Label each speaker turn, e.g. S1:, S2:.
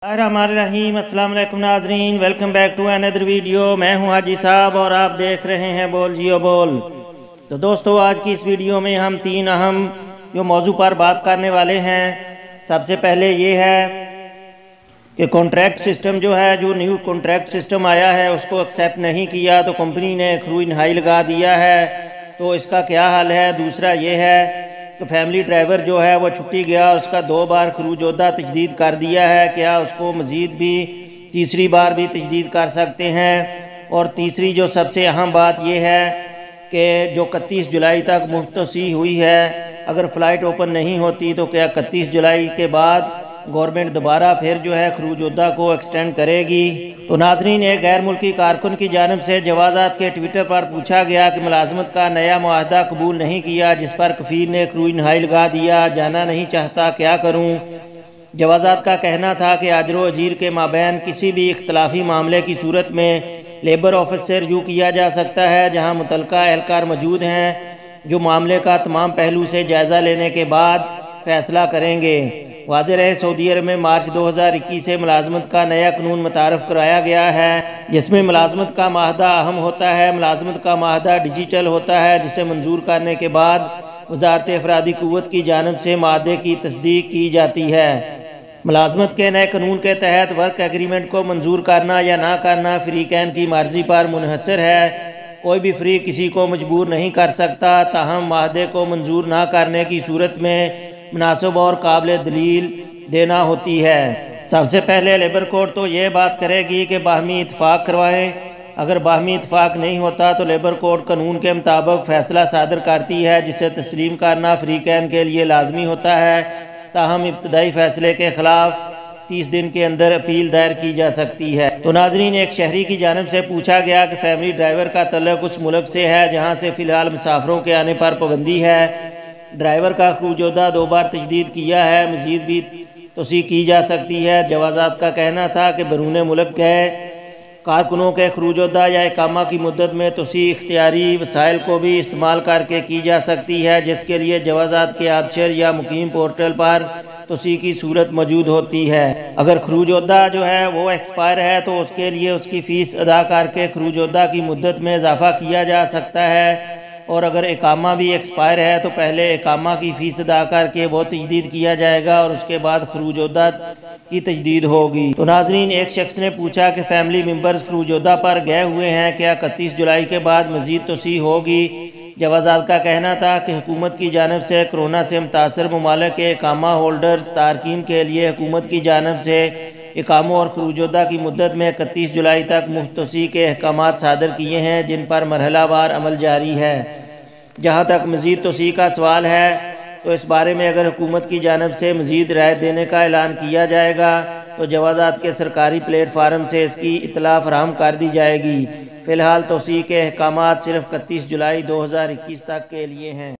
S1: रहीम अस्सलाम वालेकुम नाजरीन, welcome back to another video. मैं हूं हाजी साहब और आप देख रहे हैं बोल जियो बोल। तो दोस्तों, आज की इस वीडियो में हम तीन अहम जो मौजू पर बात करने वाले हैं। सबसे पहले ये है कि कॉन्ट्रैक्ट सिस्टम जो है, जो न्यू कॉन्ट्रैक्ट सिस्टम आया है उसको एक्सेप्ट नहीं किया तो कंपनी ने क्रू इनहाई लगा दिया है, तो इसका क्या हाल है। दूसरा ये है कि फैमिली ड्राइवर जो है वो छुट्टी गया और उसका 2 बार क्रू जोधा तजदीद कर दिया है, क्या उसको मज़ीद भी तीसरी बार भी तजदीद कर सकते हैं। और तीसरी जो सबसे अहम बात यह है कि जो 31 जुलाई तक मुफ्तसी हुई है, अगर फ़्लाइट ओपन नहीं होती तो क्या 31 जुलाई के बाद गवर्नमेंट दोबारा फिर जो है क्रू जोधा को एक्सटेंड करेगी। तो नाजरीन, एक गैर मुल्की कारकुन की जानिब से जवाज़ात के ट्विटर पर पूछा गया कि मुलाजमत का नया मुआहदा कबूल नहीं किया, जिस पर कफील ने क्रू इनहाई लगा दिया, जाना नहीं चाहता, क्या करूँ। जवाज़ात का कहना था कि आजरो अजीर के माबैन किसी भी इख्तलाफी मामले की सूरत में लेबर ऑफिस से रजू किया जा सकता है, जहाँ मुतलका एहलकार मौजूद हैं जो मामले का तमाम पहलू से जायज़ा लेने के बाद फैसला करेंगे। वाज़ेह रहे, सऊदी अरब में मार्च 2021 से मुलाजमत का नया कानून मुतारफ़ कराया गया है, जिसमें मुलाजमत का माहदा अहम होता है। मुलाजमत का माहदा डिजिटल होता है, जिसे मंजूर करने के बाद वज़ारत अफरादी क़ुव्वत की जानिब से माहदे की तस्दीक की जाती है। मुलाजमत के नए कानून के तहत वर्क एग्रीमेंट को मंजूर करना या ना करना फ़रीक़ैन की मर्ज़ी पर मुनहसर है। कोई भी फ़रीक़ किसी को मजबूर नहीं कर सकता, ताहम माहदे को मंजूर ना करने की सूरत में मुनासिब और काबिल दलील देना होती है। सबसे पहले लेबर कोर्ट तो ये बात करेगी कि बाहमी इत्फाक करवाएं। अगर बाहमी इत्फाक नहीं होता तो लेबर कोर्ट कानून के मुताबिक फैसला सादर करती है, जिसे तस्लीम करना फ़रीक़ैन के लिए लाजमी होता है। ताहम इब्तदाई फैसले के खिलाफ 30 दिन के अंदर अपील दायर की जा सकती है। तो नाजरीन, एक शहरी की जानिब से पूछा गया कि फैमिली ड्राइवर का तल्लुक उस मुल्क से है जहाँ से फ़िलहाल मुसाफरों के आने पर पाबंदी है। ड्राइवर का क्रू जोधा 2 बार तजदीद किया है, मज़ीद भी तोसी की जा सकती है। जवाज़ात का कहना था कि बैरून मुल्क गए कारकुनों के क्रू जोधा या इकामा की मुद्दत में तोसी इख्तियारी वसाइल को भी इस्तेमाल करके की जा सकती है, जिसके लिए जवाज़ात के आबशर या मुकीम पोर्टल पर तोसी की सूरत मौजूद होती है। अगर क्रू जोधा जो है वो एक्सपायर है तो उसके लिए उसकी फ़ीस अदा करके क्रू जोधा की मुद्दत में इजाफ़ा किया जा सकता है। और अगर इकामा भी एक्सपायर है तो पहले इकामा की फ़ीस अदा करके वो तजदीद किया जाएगा और उसके बाद क्रू जोधा की तजदीद होगी। तो नाजरीन, एक शख्स ने पूछा कि फैमिली मेम्बर्स क्रू जोधा पर गए हुए हैं, क्या 31 जुलाई के बाद मज़ीद तोसी होगी। जवाज़ात का कहना था कि हुकूमत की जानिब से कोरोना से मुतासर ममालिक के इकामा होल्डर तारकीन के लिए हुकूमत की जानिब से इकामों और क्रू जोधा की मुद्दत में 31 जुलाई तक मुख्तसी के अहकामात सादर किए हैं, जिन पर मरहलावार अमल जारी है। जहाँ तक मज़ीद तोसी का सवाल है तो इस बारे में अगर हुकूमत की जानिब से मज़ीद राहत देने का ऐलान किया जाएगा तो जवाज़ात के सरकारी प्लेटफार्म से इसकी इत्तला फराहम कर दी जाएगी। फ़िलहाल तोसी के अहकामात सिर्फ 31 जुलाई 2021 तक के लिए हैं।